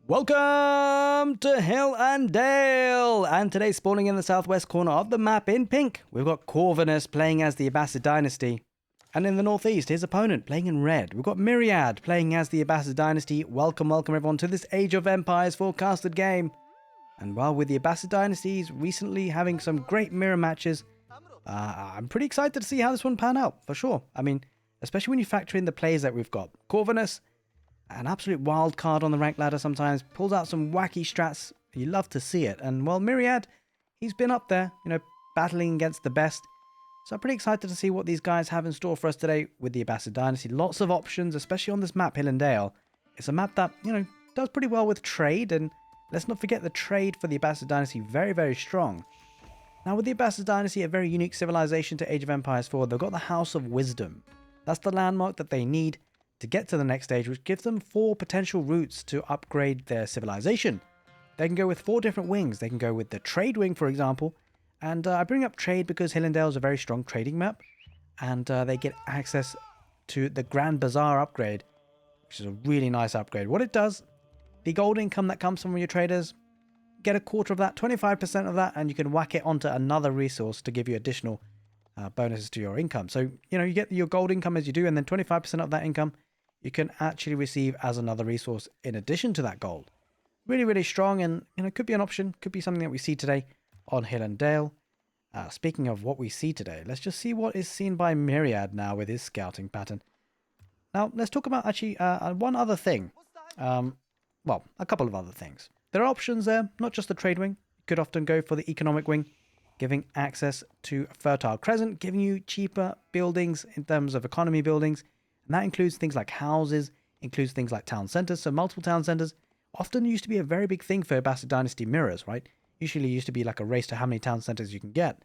Welcome to Hill and Dale, and today spawning in the southwest corner of the map in pink, we've got Corvinus playing as the Abbasid dynasty, and in the northeast, his opponent playing in red. We've got Myriad playing as the Abbasid dynasty. Welcome everyone to this Age of Empires forecasted game. And while with the Abbasid dynasties recently having some great mirror matches, I'm pretty excited to see how this one pan out, for sure. I mean, especially when you factor in the players that we've got. Corvinus, an absolute wild card on the rank ladder sometimes, pulls out some wacky strats. You love to see it. And while Myriad, he's been up there, battling against the best. So I'm pretty excited to see what these guys have in store for us today with the Abbasid dynasty. Lots of options, especially on this map, Hill and Dale. It's a map that, does pretty well with trade, and let's not forget the trade for the Abbasid dynasty, very, very strong. Now with the Abbasid dynasty, a very unique civilization to Age of Empires 4, they've got the House of Wisdom. That's the landmark that they need to get to the next stage, which gives them 4 potential routes to upgrade their civilization. They can go with 4 different wings. They can go with the trade wing, for example. And I bring up trade because Hill and Dale is a very strong trading map. And they get access to the Grand Bazaar upgrade, which is a really nice upgrade. What it does, the gold income that comes from your traders, get a quarter of that, 25% of that, and you can whack it onto another resource to give you additional bonuses to your income. So, you get your gold income as you do, and then 25% of that income you can actually receive as another resource in addition to that gold. Really, really strong, and could be an option, could be something that we see today on Hill and Dale. Speaking of what we see today, let's just see what is seen by Myriad now with his scouting pattern. Now, let's talk about actually one other thing. Well, a couple of other things. There are options there, not just the trade wing. You could often go for the economic wing, giving access to Fertile Crescent, giving you cheaper buildings in terms of economy buildings. And that includes things like houses, includes things like town centers. So multiple town centers often used to be a very big thing for Abbasid dynasty mirrors, right? Usually used to be like a race to how many town centers you can get.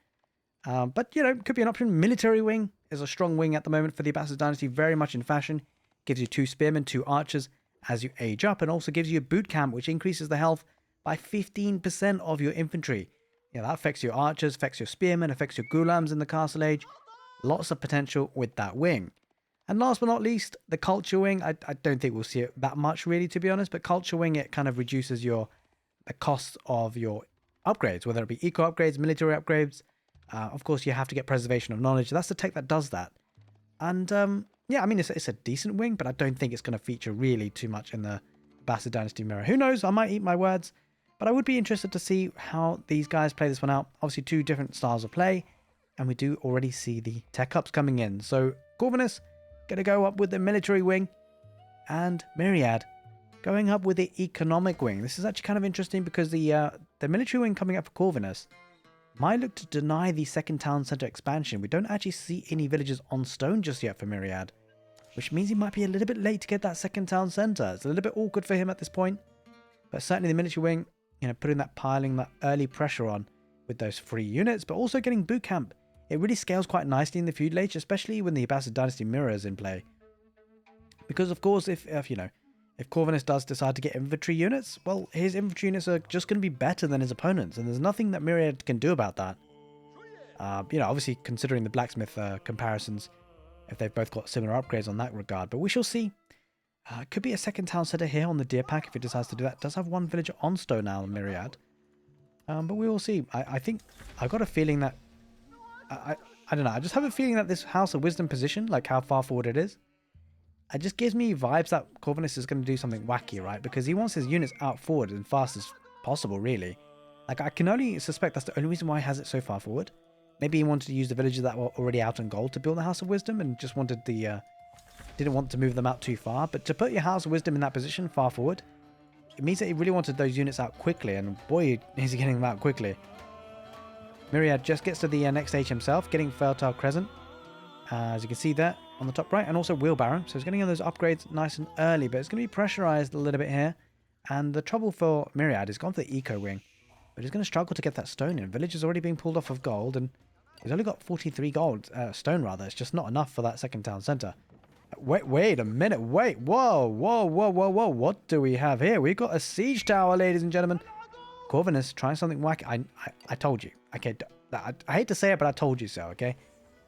But, could be an option. Military wing is a strong wing at the moment for the Abbasid dynasty, very much in fashion. Gives you 2 spearmen, 2 archers as you age up, and also gives you a boot camp, which increases the health by 15% of your infantry. That affects your archers, affects your spearmen, affects your ghulams in the castle age. Lots of potential with that wing. And last but not least, the culture wing. I don't think we'll see it that much really, to be honest, but culture wing, it kind of reduces the cost of your upgrades, whether it be eco upgrades, military upgrades. Of course, you have to get preservation of knowledge. That's the tech that does that. And yeah, I mean, it's a decent wing, but I don't think it's going to feature really too much in the Abbasid dynasty mirror. Who knows? I might eat my words, but I would be interested to see how these guys play this one out. Obviously, 2 different styles of play, and we do already see the tech ups coming in. So Corvinus going to go up with the military wing, and Myriad going up with the economic wing. This is actually kind of interesting because the military wing coming up for Corvinus might look to deny the second town center expansion. We don't actually see any villages on stone just yet for Myriad, which means he might be a little bit late to get that second town center. It's a little bit awkward for him at this point, but certainly the military wing, putting that piling that early pressure on with those free units, but also getting boot camp. It really scales quite nicely in the feudal age, especially when the Abbasid dynasty mirror is in play. Because of course, if Corvinus does decide to get infantry units, well, his infantry units are just going to be better than his opponents, and there's nothing that Myriad can do about that. Obviously considering the blacksmith comparisons, if they've both got similar upgrades on that regard, but we shall see. Could be a second town center here on the deer pack if it decides to do that. It does have 1 villager on stone now in Myriad, but we will see. I think I've got a feeling that I don't know. I just have a feeling that this House of Wisdom position, like how far forward it is, it just gives me vibes that Corvinus is going to do something wacky, right? Because he wants his units out forward as fast as possible, really. Like, I can only suspect that's the only reason why he has it so far forward. Maybe he wanted to use the villagers that were already out on gold to build the House of Wisdom and just wanted didn't want to move them out too far. But to put your House of Wisdom in that position far forward, it means that he really wanted those units out quickly, and boy, is he getting them out quickly. Myriad just gets to the next stage himself, getting Fertile Crescent, as you can see there on the top right, and also Wheelbarrow. So he's getting those upgrades nice and early, but it's going to be pressurized a little bit here. And the trouble for Myriad is gone for the eco wing, but he's going to struggle to get that stone in. Village is already being pulled off of gold, and he's only got 43 gold, stone rather. It's just not enough for that second town center. Wait a minute, wait, whoa, what do we have here? We've got a siege tower, ladies and gentlemen. Corvinus trying something wacky. I told you. Okay, I hate to say it, but I told you so, okay?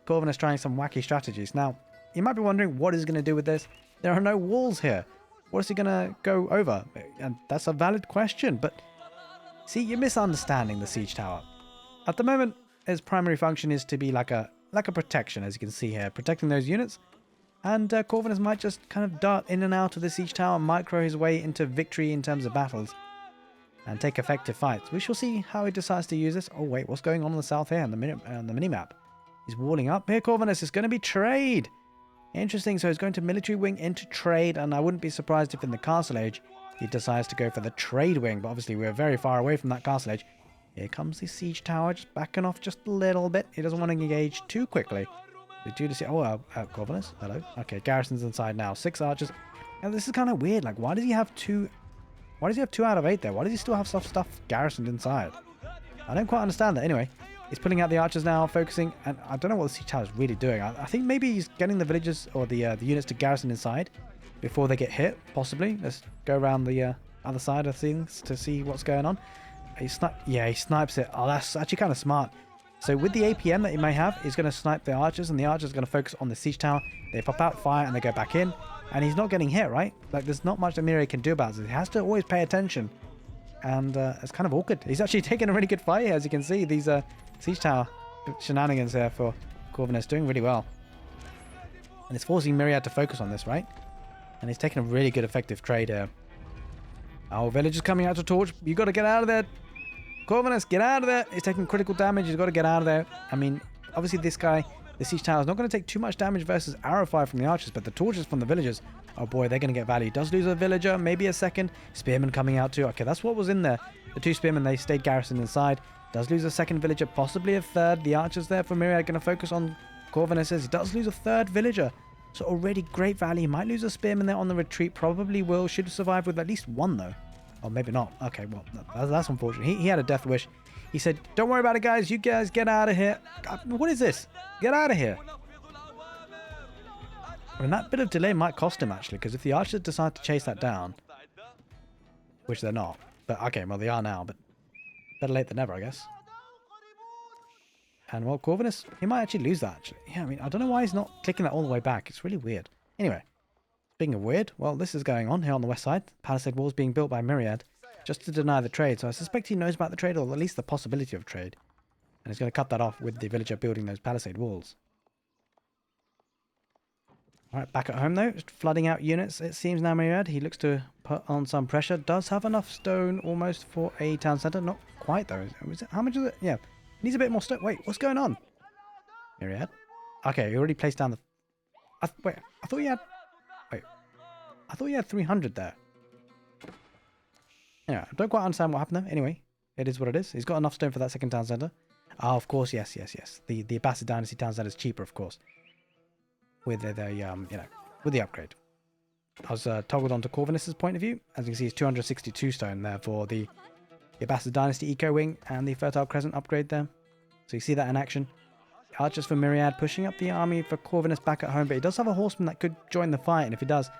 Corvinus trying some wacky strategies. Now, you might be wondering what he's going to do with this. There are no walls here. What is he going to go over? And that's a valid question, but see, you're misunderstanding the siege tower. At the moment, its primary function is to be like a protection, as you can see here, protecting those units. And Corvinus might just kind of dart in and out of the siege tower, micro his way into victory in terms of battles, and take effective fights. We shall see how he decides to use this. Oh wait, what's going on the south here on the mini-map? He's walling up here, Corvinus. It's going to be trade. Interesting, so he's going to military wing into trade, and I wouldn't be surprised if in the castle age he decides to go for the trade wing, but obviously we're very far away from that castle age. Here comes the siege tower, just backing off just a little bit. He doesn't want to engage too quickly. Corvinus, hello. Okay, garrison's inside now. 6 archers. Now, this is kind of weird. Like, why does he have 2 out of 8 there? Why does he still have soft stuff garrisoned inside? I don't quite understand that. Anyway, he's pulling out the archers now, focusing, and I don't know what the siege tower is really doing. I think maybe he's getting the villagers or the units to garrison inside before they get hit, possibly. Let's go around the other side of things to see what's going on. He snipes it. Oh, that's actually kind of smart. So with the APM that he may have, he's going to snipe the archers, and the archers are going to focus on the siege tower. They pop out fire and they go back in, and he's not getting hit, right? Like, there's not much that myriad can do about it. He has to always pay attention, and it's kind of awkward. He's actually taking a really good fight here, as you can see. These siege tower shenanigans here for Corvinus doing really well, and it's forcing myriad to focus on this, right? And he's taking a really good effective trade here. Oh, villagers coming out to torch. You got to get out of there. Corvinus, get out of there. He's taking critical damage. He's got to get out of there. I mean, obviously this guy, the siege tower, is not going to take too much damage versus arrow fire from the archers, but the torches from the villagers, oh boy, they're going to get value. Does lose a villager, maybe a second. Spearman coming out too. Okay, that's what was in there. The 2 spearmen, they stayed garrisoned inside. Does lose a second villager, possibly a third. The archers there for myriad going to focus on Corvinus. He does lose a 3rd villager. So already great value. Might lose a spearman there on the retreat. Probably will. Should survive with at least 1 though. Or maybe not. Okay, well, that's unfortunate. He had a death wish. He said, don't worry about it, guys. You guys get out of here. God, what is this? Get out of here. I mean, that bit of delay might cost him, actually, because if the archers decide to chase that down, which they're not. But, okay, well, they are now, but better late than never, I guess. And, well, Corvinus, he might actually lose that, actually. Yeah, I mean, I don't know why he's not clicking that all the way back. It's really weird. Anyway. Speaking of weird, well, this is going on here on the west side. Palisade walls being built by Myriad just to deny the trade. So I suspect he knows about the trade, or at least the possibility of trade. And he's going to cut that off with the villager building those palisade walls. Alright, back at home though, just flooding out units. It seems now Myriad, he looks to put on some pressure. Does have enough stone almost for a town centre. Not quite though. How much is it? Yeah, needs a bit more stone. Wait, what's going on? Myriad? Okay, he already placed down the... Wait, I thought he had... I thought he had 300 there. Anyway, I don't quite understand what happened there. Anyway, it is what it is. He's got enough stone for that second town centre. Ah, of course, yes. The Abbasid dynasty town centre is cheaper, of course, with with the upgrade. I was toggled onto Corvinus's point of view. As you can see, it's 262 stone there for the Abbasid dynasty eco wing and the Fertile Crescent upgrade there. So you see that in action. Archers for Myriad pushing up the army for Corvinus back at home, but he does have a horseman that could join the fight, and if he does,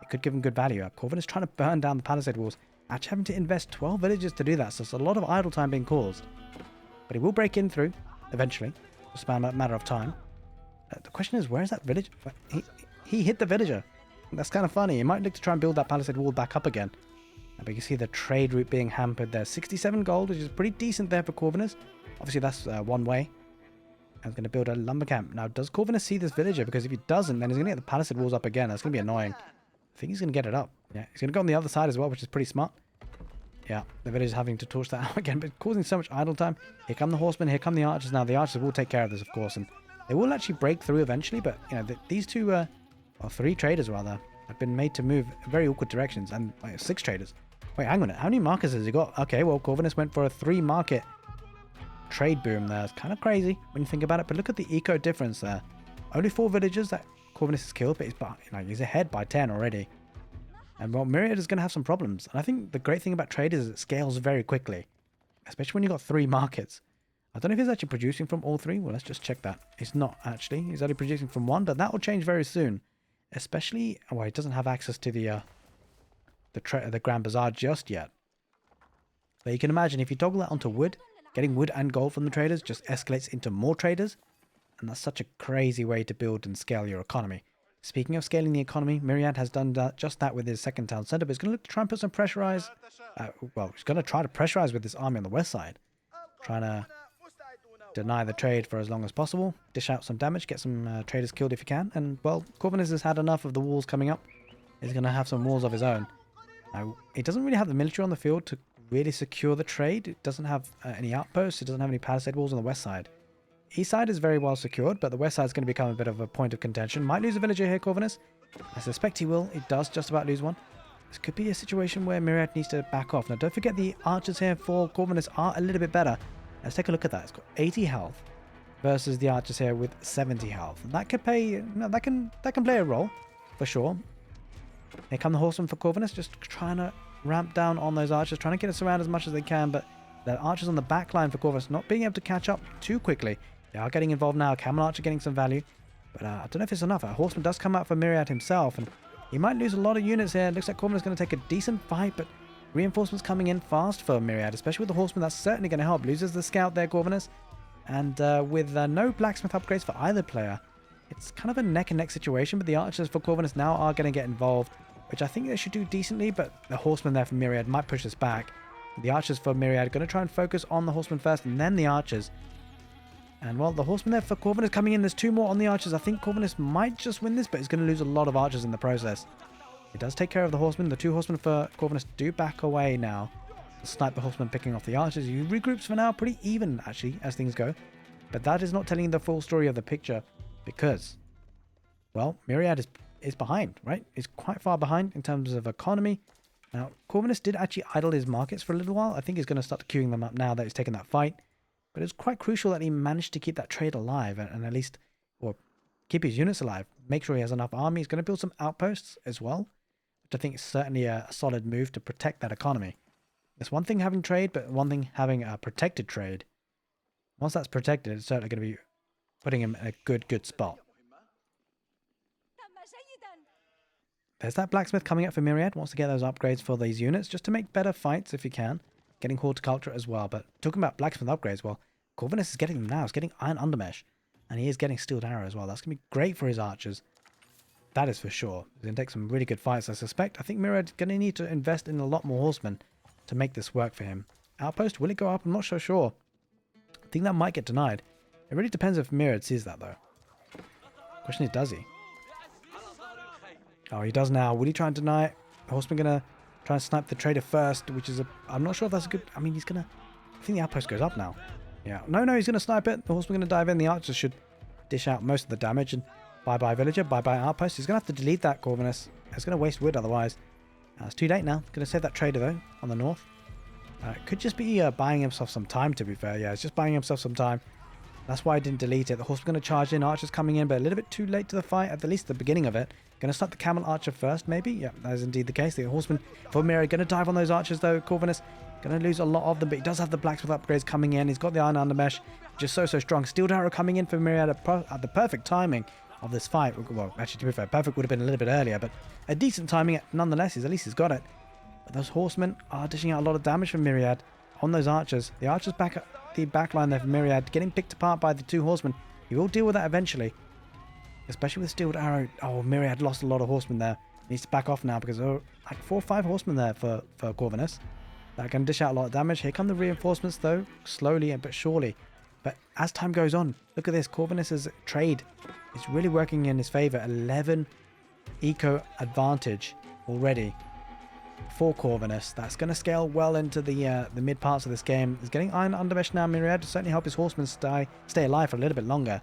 it could give him good value. Corvinus trying to burn down the palisade walls, actually having to invest 12 villages to do that, so it's a lot of idle time being caused. But he will break in through, eventually. It's a matter of time. The question is, where is that village? He hit the villager. That's kind of funny. He might look to try and build that palisade wall back up again. But you can see the trade route being hampered there. 67 gold, which is pretty decent there for Corvinus. Obviously, that's one way. I'm going to build a lumber camp. Now, does Corvinus see this villager? Because if he doesn't, then he's going to get the palisade walls up again. That's going to be annoying. I think he's going to get it up. Yeah, he's going to go on the other side as well, which is pretty smart. Yeah, the villager's having to torch that out again, but causing so much idle time. Here come the horsemen, here come the archers. Now, the archers will take care of this, of course, and they will actually break through eventually, but, you know, these two, or 3 traders, rather, have been made to move in very awkward directions, and 6 traders. Wait, hang on, how many markers has he got? Okay, well, Corvinus went for a 3 market trade boom there. It's kind of crazy when you think about it, but look at the eco difference there. Only 4 villagers that Corvinus has killed, but he's ahead by 10 already. And well, Myriad is going to have some problems. And I think the great thing about trade is it scales very quickly, especially when you've got 3 markets. I don't know if he's actually producing from all 3. Well, let's just check that. He's not actually. He's only producing from 1, but that will change very soon. Especially, well, he doesn't have access to the Grand Bazaar just yet. But you can imagine if you toggle that onto wood, getting wood and gold from the traders just escalates into more traders. And that's such a crazy way to build and scale your economy. Speaking of scaling the economy, Myriad has done just that with his second town center, but he's going to look to try and put some pressurize. Well, he's going to try to pressurize with this army on the west side, trying to deny the trade for as long as possible, dish out some damage, get some traders killed if you can, and, well, Corvinus has had enough of the walls coming up. He's going to have some walls of his own. Now, it doesn't really have the military on the field to really secure the trade. It doesn't have any outposts. It doesn't have any palisade walls on the west side. East side is very well secured, but the west side is going to become a bit of a point of contention. Might lose a villager here, Corvinus. I suspect he will. He does just about lose one. This could be a situation where Myriad needs to back off. Now, don't forget the archers here for Corvinus are a little bit better. Let's take a look at that. It's got 80 health versus the archers here with 70 health. That could pay. No, that can play a role for sure. Here come the horsemen for Corvinus, just trying to ramp down on those archers, trying to get us around as much as they can, but the archers on the back line for Corvinus not being able to catch up too quickly. They are getting involved now. Camel Archer getting some value, but I don't know if it's enough. A horseman does come out for Myriad himself, and he might lose a lot of units here. It looks like Corvinus is going to take a decent fight, but reinforcements coming in fast for Myriad, especially with the horseman. That's certainly going to help. Loses the scout there, Corvinus, and with no blacksmith upgrades for either player, it's kind of a neck-and-neck situation, but the archers for Corvinus now are going to get involved, which I think they should do decently, but the horseman there for Myriad might push us back. The archers for Myriad are going to try and focus on the horseman first, and then the archers. And, well, the horseman there for Corvinus coming in. There's two more on the archers. I think Corvinus might just win this, but he's going to lose a lot of archers in the process. He does take care of the horseman. The two horsemen for Corvinus do back away now. Snipe the horseman picking off the archers. He regroups for now. Pretty even, actually, as things go. But that is not telling the full story of the picture because, well, Myriad is behind, right? It's quite far behind in terms of economy. Now, Corvinus did actually idle his markets for a little while. I think he's going to start queuing them up now that he's taken that fight. But it's quite crucial that he managed to keep that trade alive and at least, or keep his units alive. Make sure he has enough army. He's going to build some outposts as well, which I think is certainly a solid move to protect that economy. It's one thing having trade, but one thing having a protected trade. Once that's protected, it's certainly going to be putting him in a good spot. There's that blacksmith coming up for Myriad. Wants to get those upgrades for these units just to make better fights if he can. Getting horticulture as well. But talking about blacksmith upgrades, well, Corvinus is getting them now. He's getting iron undermesh. And he is getting steeled arrow as well. That's going to be great for his archers. That is for sure. He's going to take some really good fights, I suspect. I think Myriad's going to need to invest in a lot more horsemen to make this work for him. Outpost, will it go up? I'm not so sure. I think that might get denied. It really depends if Myriad sees that, though. Question is, does he? Oh, he does now. Will he try and deny it? The horseman going to try and snipe the trader first, which is a... I'm not sure if that's a good... I mean, he's going to... I think the outpost goes up now. Yeah. No, he's going to snipe it. The horseman going to dive in. The archers should dish out most of the damage. And bye-bye villager, bye-bye outpost. He's going to have to delete that, Corvinus. It's going to waste wood otherwise. It's too late now. Going to save that trader, though, on the north. It could just be buying himself some time, to be fair. Yeah, it's just buying himself some time. That's why I didn't delete it. The horseman's going to charge in. Archer's coming in, but a little bit too late to the fight, at least the beginning of it. Going to start the camel archer first, maybe? Yeah, that is indeed the case. The horseman for Myriad going to dive on those archers, though. Corvinus going to lose a lot of them, but he does have the blacksmith upgrades coming in. He's got the iron undermesh, just so strong. Steeled arrow coming in for Myriad at the perfect timing of this fight. Well, actually, to be fair, perfect would have been a little bit earlier, but a decent timing nonetheless. At least he's got it. But those horsemen are dishing out a lot of damage from Myriad on those archers. The archers back at the back line there for Myriad, getting picked apart by the two horsemen. He will deal with that eventually. Especially with Steeled Arrow. Oh, Myriad lost a lot of horsemen there. He needs to back off now because like 4 or 5 horsemen there for Corvinus. That can dish out a lot of damage. Here come the reinforcements though, slowly but surely. But as time goes on, look at this. Corvinus's trade is really working in his favor. 11 eco advantage already for Corvinus. That's going to scale well into the mid parts of this game. He's getting iron undermesh now. Myriad to certainly help his horsemen stay alive for a little bit longer.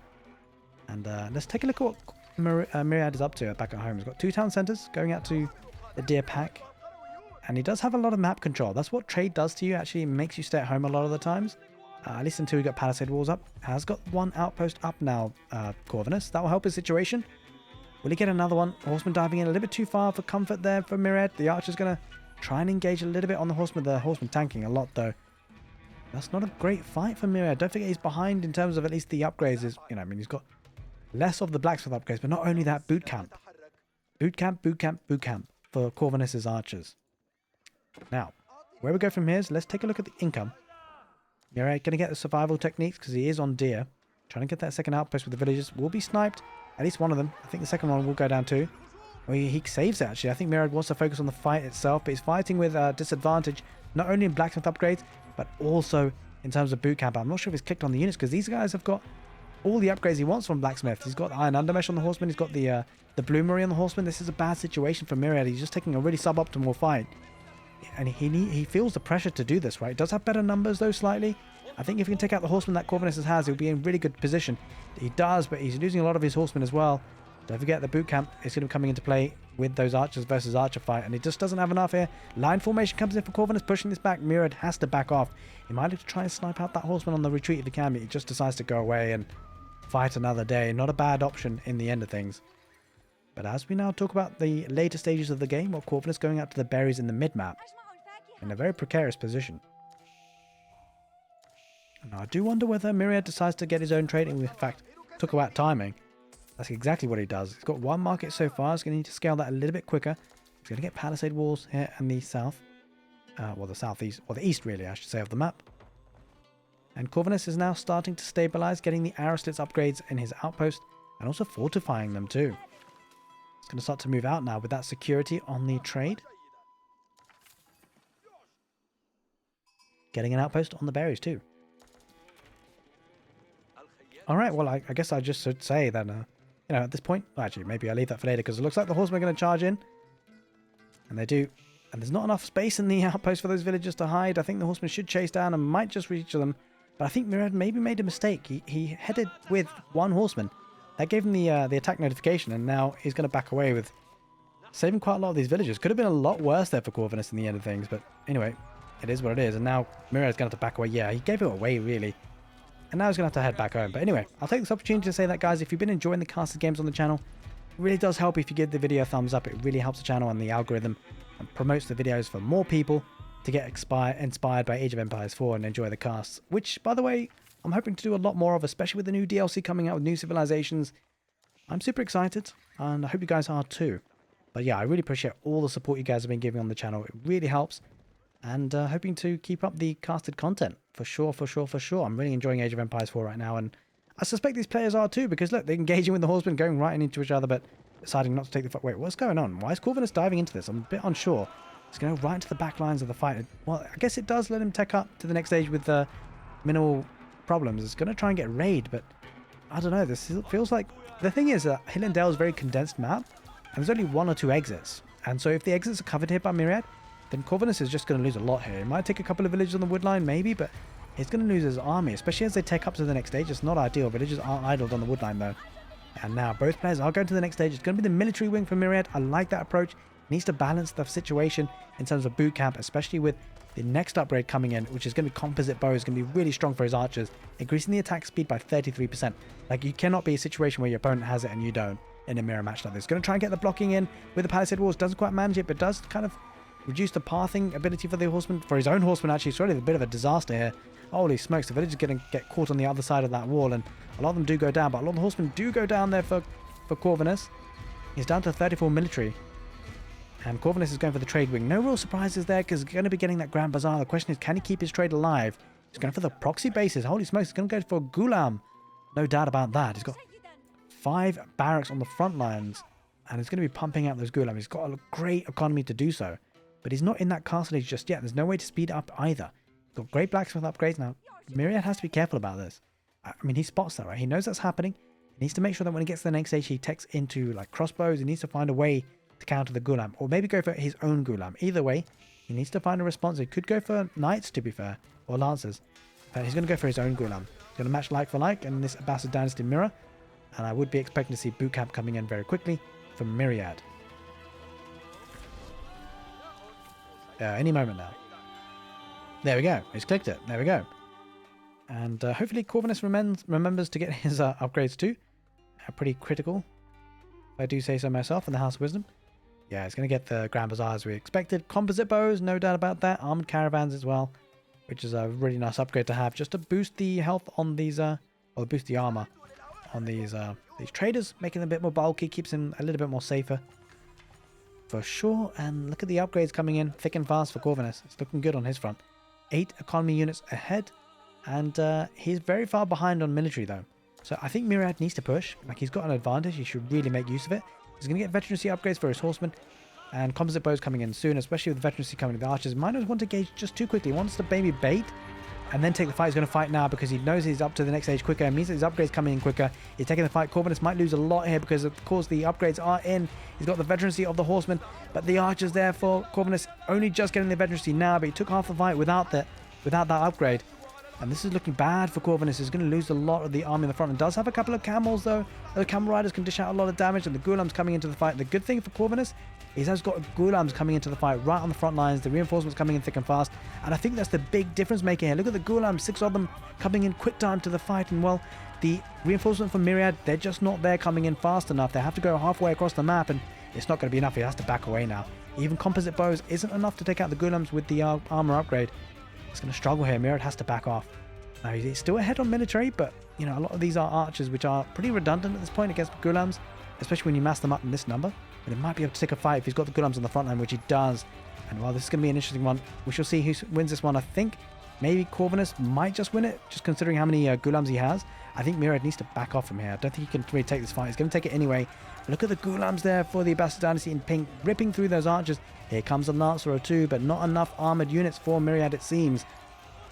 And let's take a look at what Myriad is up to back at home. He's got 2 town centers going out to the deer pack. And he does have a lot of map control. That's what trade does to you. Actually, it makes you stay at home a lot of the times. At least until he got palisade walls up. Has got 1 outpost up now, Corvinus. That will help his situation. Will he get another one? Horseman diving in a little bit too far for comfort there for Myriad. The archer's going to try and engage a little bit on the horseman. The horseman tanking a lot, though. That's not a great fight for Myriad. Don't forget he's behind in terms of at least the upgrades. I mean, he's got less of the blacksmith upgrades, but not only that, boot camp. Boot camp for Corvinus's archers. Now, where we go from here is let's take a look at the income. Myriad going to get the survival techniques because he is on deer. Trying to get that second outpost with the villagers. Will be sniped. At least one of them. I think the second one will go down too. Well, he saves it actually. I think myriad wants to focus on the fight itself, but he's fighting with disadvantage, not only in blacksmith upgrades, but also in terms of boot camp. I'm not sure if he's clicked on the units because these guys have got all the upgrades he wants from blacksmith. He's got iron undermesh on the horseman. He's got the bloomery on the horseman. This is a bad situation for myriad. He's just taking a really suboptimal fight, and he feels the pressure to do this. Right? He does have better numbers though, slightly. I think if he can take out the horseman that Corvinus has, he'll be in really good position. He does, but he's losing a lot of his horsemen as well. Don't forget the boot camp is going to be coming into play with those archers versus archer fight, and he just doesn't have enough here. Line formation comes in for Corvinus, pushing this back. Myriad has to back off. He might have to try and snipe out that horseman on the retreat if he can, but he just decides to go away and fight another day. Not a bad option in the end of things. But as we now talk about the later stages of the game, well, Corvinus going out to the berries in the mid-map in a very precarious position. Now, I do wonder whether Myriad decides to get his own trade, and in fact, talk about timing. That's exactly what he does. He's got one market so far. He's going to need to scale that a little bit quicker. He's going to get palisade walls here in the south. Well, the southeast, or the east really, I should say, of the map. And Corvinus is now starting to stabilize, getting the arrow slits upgrades in his outpost, and also fortifying them too. He's going to start to move out now with that security on the trade. Getting an outpost on the berries too. Alright, well, I guess I just should say that, you know, at this point, well, actually, maybe I'll leave that for later, because it looks like the horsemen are going to charge in. And they do. And there's not enough space in the outpost for those villagers to hide. I think the horsemen should chase down and might just reach them. But I think Myriad maybe made a mistake. He headed with one horseman. That gave him the attack notification, and now he's going to back away with saving quite a lot of these villagers. Could have been a lot worse there for Corvinus in the end of things, but anyway, it is what it is. And now Myriad's going to have to back away. Yeah, he gave it away, really. And now he's going to have to head back home. But anyway, I'll take this opportunity to say that, guys, if you've been enjoying the casted games on the channel, it really does help if you give the video a thumbs up. It really helps the channel and the algorithm and promotes the videos for more people to get inspired by Age of Empires 4 and enjoy the casts. Which, by the way, I'm hoping to do a lot more of, especially with the new DLC coming out with new civilizations. I'm super excited, and I hope you guys are too. But yeah, I really appreciate all the support you guys have been giving on the channel. It really helps. And hoping to keep up the casted content for sure, for sure, for sure. I'm really enjoying Age of Empires 4 right now, and I suspect these players are too, because look, they're engaging with the horsemen, going right into each other, but deciding not to take the fight. Wait, what's going on? Why is Corvinus diving into this? I'm a bit unsure. He's going right into the back lines of the fight. Well, I guess it does let him tech up to the next stage with minimal problems. It's going to try and get raid, but I don't know. This feels like... The thing is that Hill and Dale is a very condensed map, and there's only 1 or 2 exits. And so if the exits are covered here by Myriad, then Corvinus is just going to lose a lot here. He might take a couple of villages on the woodline, maybe, but he's going to lose his army, especially as they take up to the next stage. It's not ideal. Villages aren't idled on the woodline, though. And now both players are going to the next stage. It's going to be the military wing for Myriad. I like that approach. He needs to balance the situation in terms of boot camp, especially with the next upgrade coming in, which is going to be composite bows. It's going to be really strong for his archers, increasing the attack speed by 33%. Like, you cannot be a situation where your opponent has it and you don't in a mirror match like this. Going to try and get the blocking in with the palisade walls. Doesn't quite manage it, but does kind of reduce the pathing ability for the horseman, for his own horseman. Actually, it's really a bit of a disaster here. Holy smokes, the villagers are going to get caught on the other side of that wall, and a lot of them do go down, but a lot of the horsemen do go down there for Corvinus. He's down to 34 military, and Corvinus is going for the trade wing. No real surprises there, because he's going to be getting that Grand Bazaar. The question is, can he keep his trade alive? He's going for the proxy bases. Holy smokes, he's going to go for Gulam. No doubt about that. He's got 5 barracks on the front lines, and he's going to be pumping out those Gulam. He's got a great economy to do so, but he's not in that castle age just yet. There's no way to speed up either. He's got great blacksmith upgrades. Now, Myriad has to be careful about this. I mean, he spots that, right? He knows that's happening. He needs to make sure that when he gets to the next stage, he techs into like crossbows. He needs to find a way to counter the Gulam, or maybe go for his own Gulam. Either way, he needs to find a response. He could go for knights, to be fair, or lancers, but he's going to go for his own Gulam. He's going to match like for like in this Abbasid Dynasty mirror, and I would be expecting to see boot camp coming in very quickly from Myriad. Any moment now. There we go. He's clicked it. There we go. And hopefully Corvinus remembers to get his upgrades too. Pretty critical, if I do say so myself, in the House of Wisdom. Yeah, he's going to get the Grand Bazaar as we expected. Composite bows, no doubt about that. Armored caravans as well, which is a really nice upgrade to have, just to boost the health on these, or boost the armor on these traders, making them a bit more bulky, keeps them a little bit more safer. For sure. And look at the upgrades coming in thick and fast for Corvinus. It's looking good on his front. 8 economy units ahead. And he's very far behind on military, though. So I think Myriad needs to push. Like, he's got an advantage. He should really make use of it. He's going to get veterancy upgrades for his horsemen. And composite bows coming in soon, especially with veterancy coming in. The archers might not want to engage just too quickly. He wants to maybe bait and then take the fight. He's going to fight now because he knows he's up to the next stage quicker. It means that his upgrades coming in quicker. He's taking the fight. Corvinus might lose a lot here because, of course, the upgrades are in. He's got the veterancy of the horsemen, but the archers there for Corvinus only just getting the veterancy now, but he took half the fight without that upgrade. And this is looking bad for Corvinus. He's going to lose a lot of the army in the front. And does have a couple of camels, though. The camel riders can dish out a lot of damage, and the ghulams coming into the fight. The good thing for Corvinus is he's got ghulams coming into the fight right on the front lines. The reinforcements coming in thick and fast. And I think that's the big difference maker here. Look at the ghulams, 6 of them coming in quick time to the fight. And, well, the reinforcement from Myriad, they're just not there coming in fast enough. They have to go halfway across the map, and it's not going to be enough. He has to back away now. Even composite bows isn't enough to take out the ghulams with the armor upgrade. It's going to struggle here. Myriad has to back off. Now, he's still ahead on military, but, you know, a lot of these are archers, which are pretty redundant at this point against ghulams, especially when you mass them up in this number. But he might be able to take a fight if he's got the ghulams on the front line, which he does. And, well, this is going to be an interesting one. We shall see who wins this one. I think maybe Corvinus might just win it, just considering how many ghulams he has. I think Myriad needs to back off from here. I don't think he can really take this fight. He's going to take it anyway. Look at the ghulams there for the Abbasid dynasty in pink, ripping through those archers. Here comes a lancer or two, but not enough armored units for Myriad, it seems.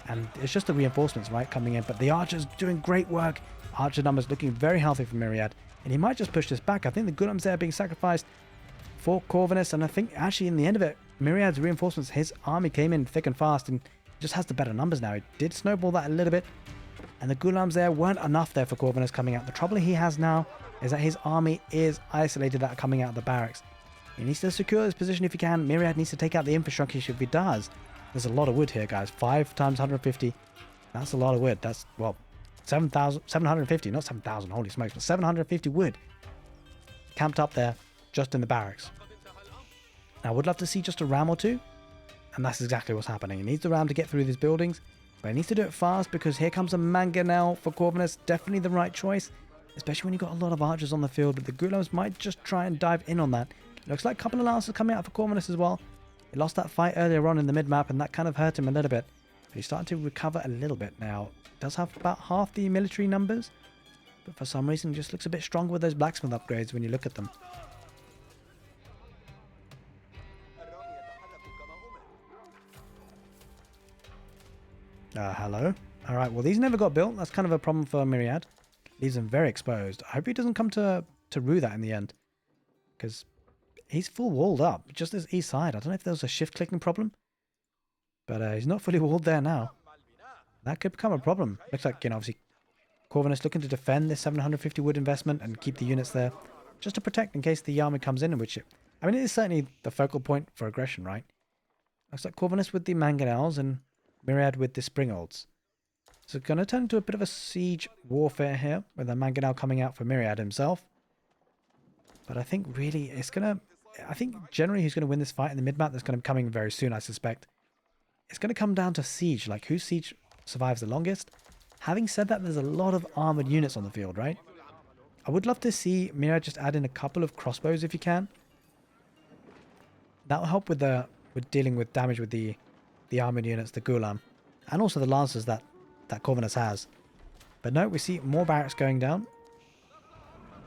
And it's just the reinforcements, right, coming in. But the archers doing great work. Archer numbers looking very healthy for Myriad. And he might just push this back. I think the ghulams there are being sacrificed for Corvinus. And I think actually in the end of it, Myriad's reinforcements, his army came in thick and fast and just has the better numbers now. He did snowball that a little bit. And the ghulams there weren't enough there for Corvinus coming out. The trouble he has now is that his army is isolated that are coming out of the barracks. He needs to secure this position if he can. Myriad needs to take out the infrastructure if he does. There's a lot of wood here, guys. 5 times 150. That's a lot of wood. That's, well, 750, not 7,000. Holy smokes. But 750 wood camped up there just in the barracks. Now, I would love to see just a ram or two. And that's exactly what's happening. He needs the ram to get through these buildings. But he needs to do it fast because here comes a mangonel for Corvinus. Definitely the right choice. Especially when you've got a lot of archers on the field. But the ghulams might just try and dive in on that. Looks like a couple of lancers coming out for Corvinus as well. He lost that fight earlier on in the mid-map, and that kind of hurt him a little bit. But he's starting to recover a little bit now. Does have about half the military numbers, but for some reason just looks a bit stronger with those blacksmith upgrades when you look at them. Hello. Alright, well, these never got built. That's kind of a problem for Myriad. Leaves them very exposed. I hope he doesn't come to rue that in the end, because he's full walled up, just this east side. I don't know if there was a shift clicking problem, but he's not fully walled there now. That could become a problem. Looks like, you know, obviously Corvinus looking to defend this 750 wood investment and keep the units there just to protect in case the army comes in, which I mean, it is certainly the focal point for aggression, right? Looks like Corvinus with the mangonels and Myriad with the springolds. So it's going to turn into a bit of a siege warfare here with the mangonel coming out for Myriad himself. But I think really it's going to... I think generally who's going to win this fight in the mid-map that's going to be coming very soon, I suspect. It's going to come down to siege, like whose siege survives the longest. Having said that, there's a lot of armored units on the field, right? I would love to see Myriad just add in a couple of crossbows if you can. That'll help with dealing with damage with the armored units, the Ghulam, and also the lancers that Corvinus has. But no, we see more barracks going down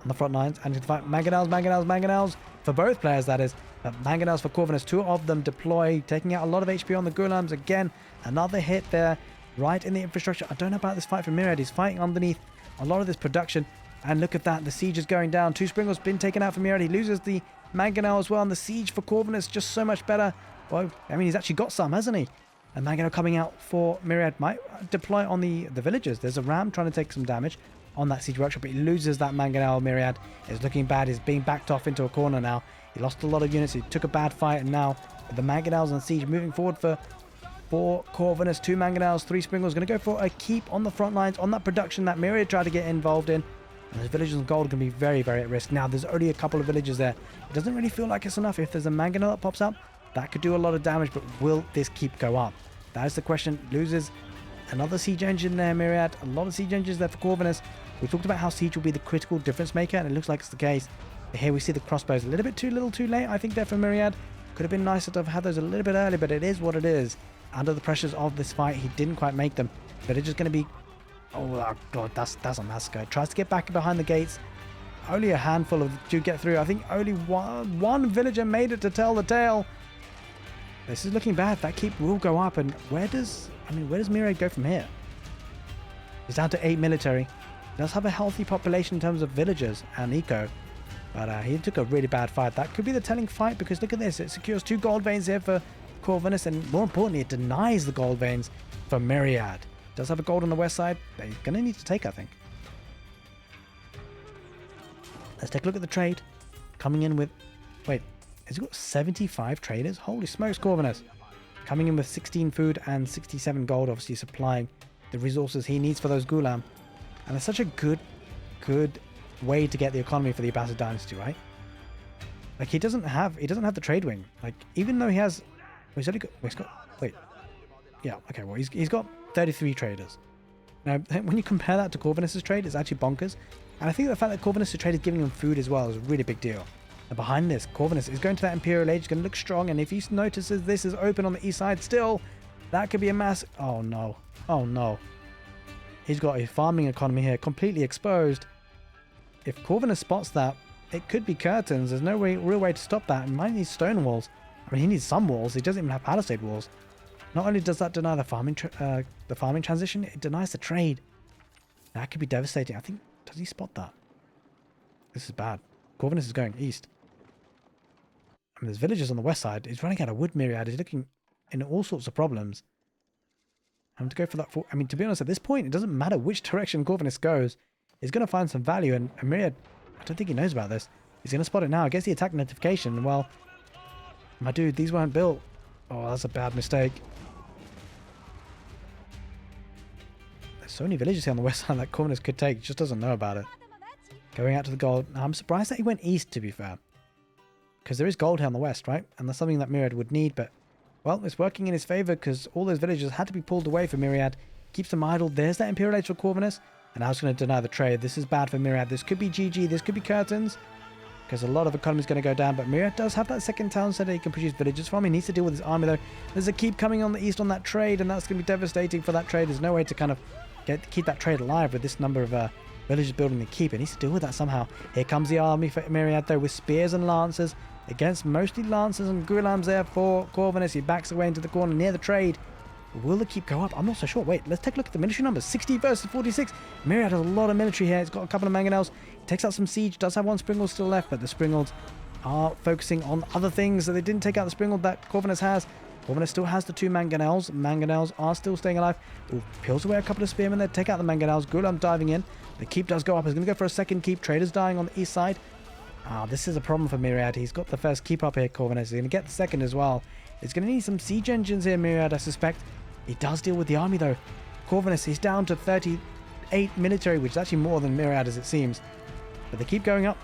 on the front lines, and in fact, mangonels for both players, that is. But mangonels for Corvinus, 2 of them deploy, taking out a lot of HP on the Ghulams. Again, another hit there, right in the infrastructure. I don't know about this fight for Myriad. He's fighting underneath a lot of this production, and look at that, the siege is going down. 2 Springles been taken out for Myriad. He loses the mangonel as well, and the siege for Corvinus just so much better. Well, I mean, he's actually got some, hasn't he? And mangonel coming out for Myriad might deploy on the villagers. There's a ram trying to take some damage on that siege workshop, but he loses that mangonel. Myriad is looking bad. He's being backed off into a corner now. He lost a lot of units. He took a bad fight, and now with the mangonels on siege moving forward for Corvinus, 2 mangonels, 3 springles. Going to go for a keep on the front lines on that production that Myriad tried to get involved in. And the villagers and gold are going to be very, very at risk. Now, there's only a couple of villagers there. It doesn't really feel like it's enough. If there's a mangonel that pops up, that could do a lot of damage, but will this keep go up? That is the question. Loses another siege engine there, Myriad. A lot of siege engines there for Corvinus. We talked about how siege will be the critical difference maker, and it looks like it's the case. But here we see the crossbows a little bit too little too late, I think, there for Myriad. Could have been nicer to have had those a little bit early, but it is what it is. Under the pressures of this fight, he didn't quite make them. But it's just going to be Oh, God, that's a massacre. Tries to get back behind the gates. Only a handful of to get through. I think only one villager made it to tell the tale. This is looking bad. That keep will go up. And where does Myriad go from here? He's down to 8 military. He does have a healthy population in terms of villagers and eco. But he took a really bad fight. That could be the telling fight, because look at this. It secures 2 gold veins here for Corvinus, and more importantly, it denies the gold veins for Myriad. Does have a gold on the west side. They're going to need to take, I think. Let's take a look at the trade. Coming in with... Wait, has he got 75 traders? Holy smokes, Corvinus. Coming in with 16 food and 67 gold, obviously supplying the resources he needs for those Gulam. And it's such a good way to get the economy for the Abbasid dynasty, right? Like, he doesn't have the trade wing. Like, even though he has... He's only got... Wait. Yeah, okay, well, he's got 33 traders. Now, when you compare that to Corvinus' trade, it's actually bonkers. And I think the fact that Corvinus' trade is giving him food as well is a really big deal. And behind this, Corvinus is going to that Imperial Age, going to look strong, and if he notices this is open on the east side still, that could be a mass... Oh, no. Oh, no. He's got a farming economy here completely exposed. If Corvinus spots that, it could be curtains. There's no real way to stop that. He might need stone walls. I mean, he needs some walls. He doesn't even have palisade walls. Not only does that deny the farming transition, it denies the trade. That could be devastating. I think... Does he spot that? This is bad. Corvinus is going east. I mean, there's villagers on the west side. He's running out of wood, Myriad. He's looking in all sorts of problems. I'm to go for that. I mean, to be honest, at this point, it doesn't matter which direction Corvinus goes. He's going to find some value. And Myriad, I don't think he knows about this. He's going to spot it now. Gets the attack notification. Well, my dude, these weren't built. Oh, that's a bad mistake. There's so many villages here on the west side that Corvinus could take. He just doesn't know about it. Going out to the gold. Now, I'm surprised that he went east, to be fair. Because there is gold here on the west, right? And that's something that Myriad would need. But, well, it's working in his favor, because all those villagers had to be pulled away for Myriad. Keeps them idle. There's that Imperial Age for Corvinus. And now it's going to deny the trade. This is bad for Myriad. This could be GG. This could be curtains. Because a lot of economy is going to go down. But Myriad does have that second town center he can produce villagers from. He needs to deal with his army, though. There's a keep coming on the east on that trade. And that's going to be devastating for that trade. There's no way to kind of keep that trade alive with this number of villagers building the keep. It needs to deal with that somehow. Here comes the army for Myriad, though, with spears and lancers. Against mostly lancers and gulams there for Corvinus. He backs away into the corner near the trade. Will the keep go up? I'm not so sure. Wait, let's take a look at the military numbers. 60 versus 46. Myriad has a lot of military here. He's got a couple of mangonels. He takes out some siege. Does have one springle still left, but the springles are focusing on other things. So they didn't take out the springle that Corvinus has. Corvinus still has the 2 mangonels. Mangonels are still staying alive. Ooh, peels away a couple of spearmen there. Take out the mangonels. Gulam diving in. The keep does go up. He's going to go for a second keep. Traders dying on the east side. This is a problem for Myriad. He's got the first keep up here, Corvinus. He's going to get the second as well. He's going to need some siege engines here, Myriad, I suspect. He does deal with the army, though. Corvinus, he's down to 38 military, which is actually more than Myriad, as it seems. But they keep going up.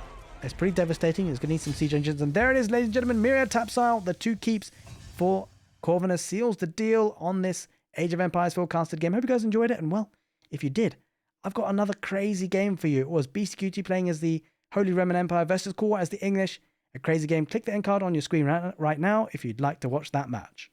It's pretty devastating. He's going to need some siege engines. And there it is, ladies and gentlemen. Myriad Tapsile, the 2 keeps for Corvinus, seals the deal on this Age of Empires forecasted game. Hope you guys enjoyed it. And, well, if you did, I've got another crazy game for you. It was BCQT playing as the Holy Roman Empire versus Core as the English. A crazy game. Click the end card on your screen right now if you'd like to watch that match.